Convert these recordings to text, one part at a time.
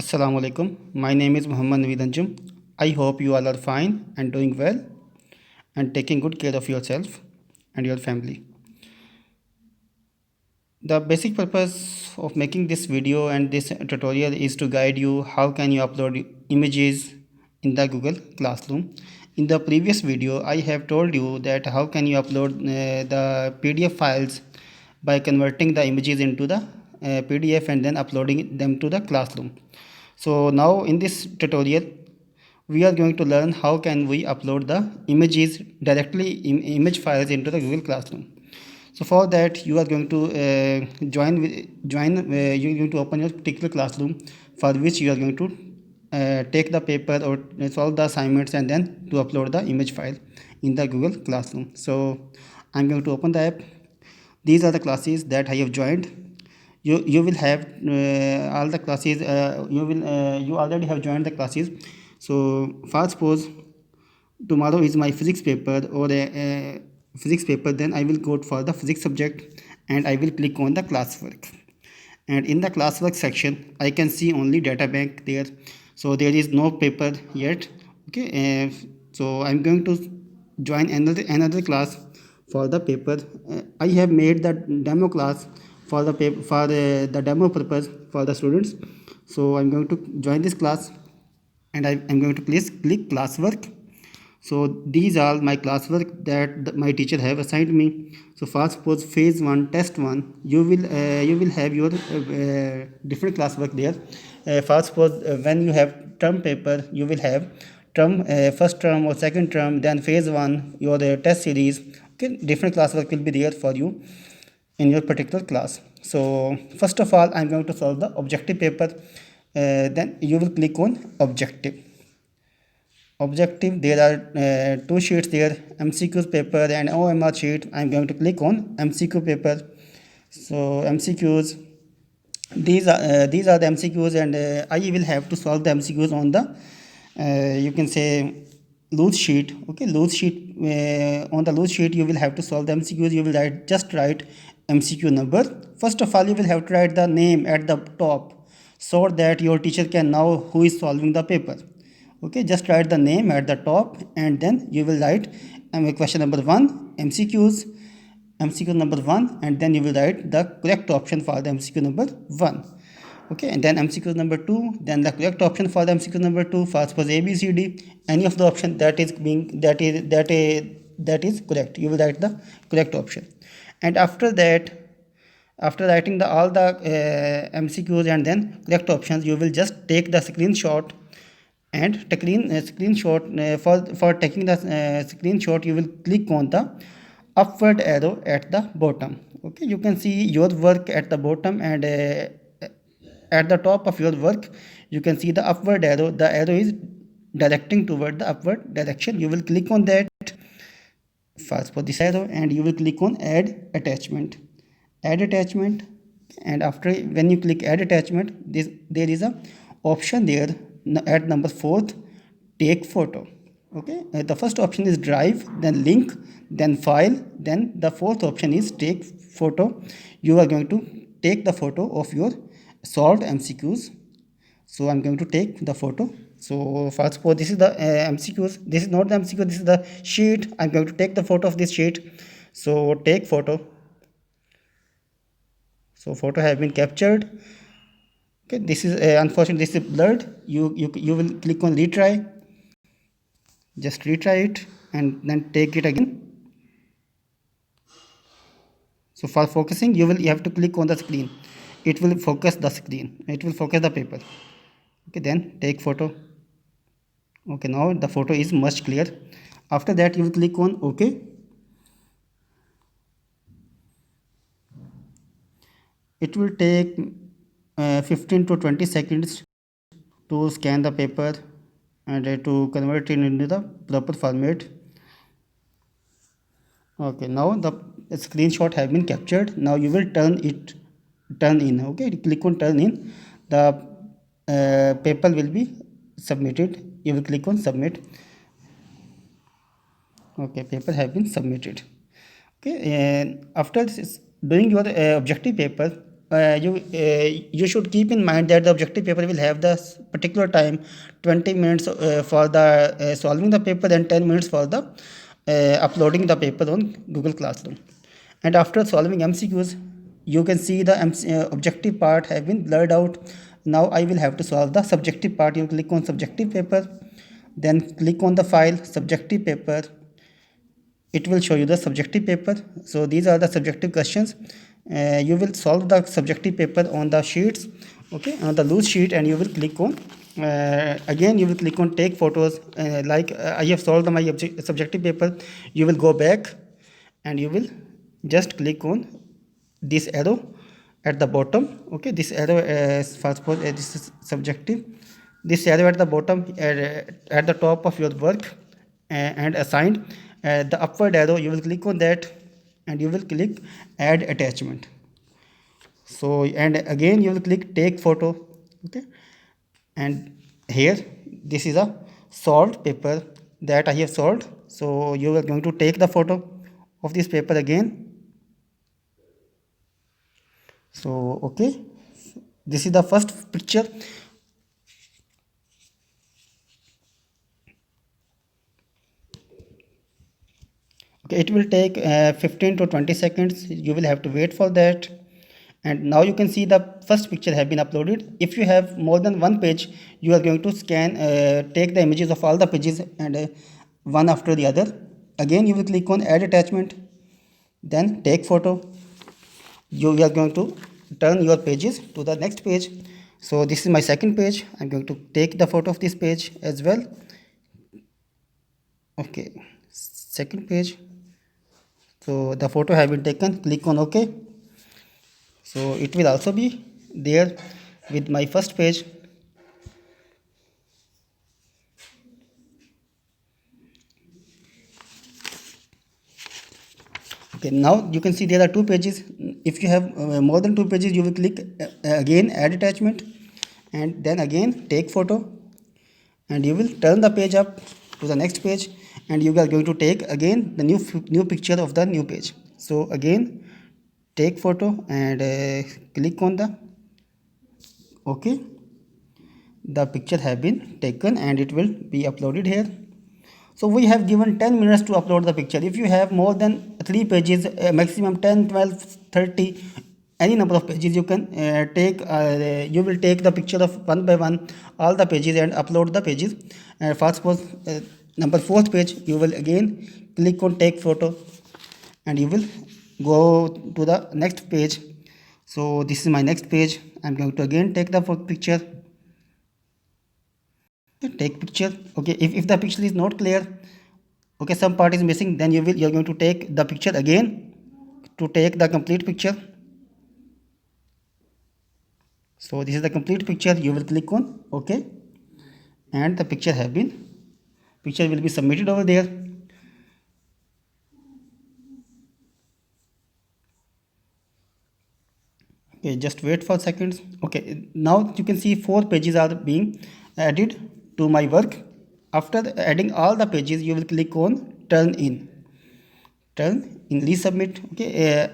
Assalamu alaikum. My name is Muhammad Naveed Anjum. I hope you all are fine and doing well and taking good care of yourself and your family. The basic purpose of making this video and this tutorial is to guide you how can you upload images in the Google Classroom. In the previous video, I have told you that how can you upload the PDF files by converting the images into the PDF and then uploading them to the classroom. So now in this tutorial, we are going to learn how can we upload the images directly image files into the Google Classroom. So for that you are going to you're going to open your particular classroom for which you are going to take the paper or solve the assignments and then to upload the image file in the Google Classroom. So I'm going to open the app. These are the classes that I have joined. You will have all the classes. You already have joined the classes. So first suppose tomorrow is my physics paper or a physics paper, then I will go for the physics subject and I will click on the classwork. And in the classwork section I can see only data bank there, so there is no paper yet. Okay, so I'm going to join another class for the paper. I have made the demo class for the paper for the demo purpose for the students. So I'm going to join this class and I'm going to please click classwork. So these are my classwork that my teacher have assigned me. So first suppose phase 1 test 1, you will have your different classwork there. First suppose when you have term paper, you will have term first term or second term, then phase 1 your test series. Okay, different classwork will be there for you in your particular class. So first of all I'm going to solve the objective paper. Then you will click on objective. There are two sheets there, MCQs paper and OMR sheet. I'm going to click on MCQ paper. So MCQs, these are the MCQs, and I will have to solve the MCQs on the you can say loose sheet. Okay, loose sheet. On the loose sheet you will have to solve the MCQs. You will write MCQ number. First of all you will have to write the name at the top so that your teacher can know who is solving the paper. Okay, just write the name at the top and then you will write question number 1 MCQ number 1, and then you will write the correct option for the MCQ number 1. Okay, and then MCQ number 2, then the correct option for the MCQ number 2. First was ABCD, any of the option that is correct, you will write the correct option. And after that, after writing all the MCQs and then correct options, you will just take the screenshot. And screenshot, for taking the screenshot you will click on the upward arrow at the bottom. Okay, you can see your work at the bottom, and at the top of your work you can see the upward arrow. The arrow is directing toward the upward direction. You will click on that first for this arrow and you will click on add attachment. And after when you click add attachment, there is a option there at number 4th, take photo. Okay, the first option is drive, then link, then file, then the fourth option is take photo. You are going to take the photo of your solved MCQs. So I'm going to take the photo. So first for this is the MCQs. This is not the MCQ, this is the sheet. I'm going to take the photo of this sheet. So take photo. So photo have been captured. Okay, this is unfortunately this is blurred. You will click on retry. Just retry it and then take it again. So for focusing you have to click on the screen. It will focus the screen, it will focus the paper. Okay, then take photo. Okay, now the photo is much clear. After that you will click on OK. It will take 15 to 20 seconds to scan the paper and to convert it into the proper format. Okay, now the screenshot have been captured. Now you will turn in. Okay, click on turn in. The paper will be submitted. You will click on submit. Okay, paper have been submitted. Okay, and after doing your objective paper, you should keep in mind that the objective paper will have the particular time, 20 minutes for the solving the paper and 10 minutes for the uploading the paper on Google Classroom. And after solving MCQs, you can see the objective part have been blurred out. Now I will have to solve the subjective part. You click on subjective paper, then click on the file subjective paper. It will show you the subjective paper. So these are the subjective questions. You will solve the subjective paper on the sheets, okay, on the loose sheet, and you will click on again you will click on take photos. I have solved my subjective paper. You will go back and you will just click on this arrow at the bottom, okay. This arrow for suppose this is subjective. This arrow at the bottom, at the top of your work and assigned, the upward arrow, you will click on that and you will click add attachment. So and again you will click take photo, okay. And here this is a solved paper that I have solved. So you are going to take the photo of this paper again. So okay, this is the first picture. Okay, it will take 15 to 20 seconds. You will have to wait for that. And now you can see the first picture have been uploaded. If you have more than one page, you are going to scan, take the images of all the pages and one after the other. Again you will click on add attachment, then take photo. You are going to turn your pages to the next page. So this is my second page. I'm going to take the photo of this page as well. Okay, second page. So the photo have been taken. Click on OK. So it will also be there with my first page. Okay, now you can see there are two pages. If you have more than two pages, you will click again add attachment and then again take photo, and you will turn the page up to the next page, and you are going to take again the new picture of the new page. So again take photo and click on the OK. The picture have been taken and it will be uploaded here. So we have given 10 minutes to upload the picture. If you have more than 3 pages, maximum 10, 12, 30, any number of pages, you can you will take the picture of one by one all the pages and upload the pages. For suppose number 4th page, you will again click on take photo and you will go to the next page. So this is my next page. I'm going to again take the picture. Take picture. Okay, if the picture is not clear, okay, some part is missing, then you're going to take the picture again to take the complete picture. So this is the complete picture. You will click on OK, and the picture will be submitted over there. Okay, just wait for seconds. Okay, now you can see 4 pages are being added to my work. After adding all the pages, you will click on turn in resubmit. Okay,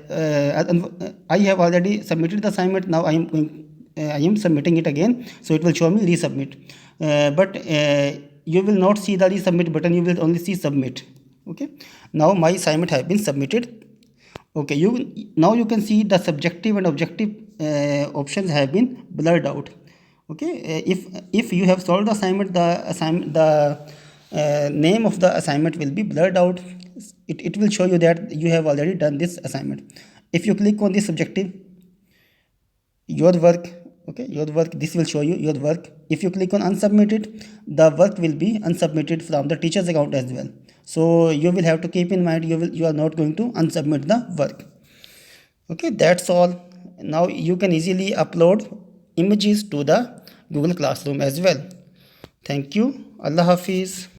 I have already submitted the assignment. Now I am submitting it again, so it will show me resubmit, but you will not see the resubmit button. You will only see submit. Okay, now my assignment have been submitted. Okay, now you can see the subjective and objective options have been blurred out. Okay, if you have solved the assignment, the name of the assignment will be blurred out. It will show you that you have already done this assignment. If you click on this subjective, your work, okay, your work, this will show you your work. If you click on unsubmitted, the work will be unsubmitted from the teacher's account as well. So you will have to keep in mind, you are not going to unsubmit the work. Okay, that's all. Now you can easily upload images to the Google Classroom as well. Thank you. Allah Hafiz.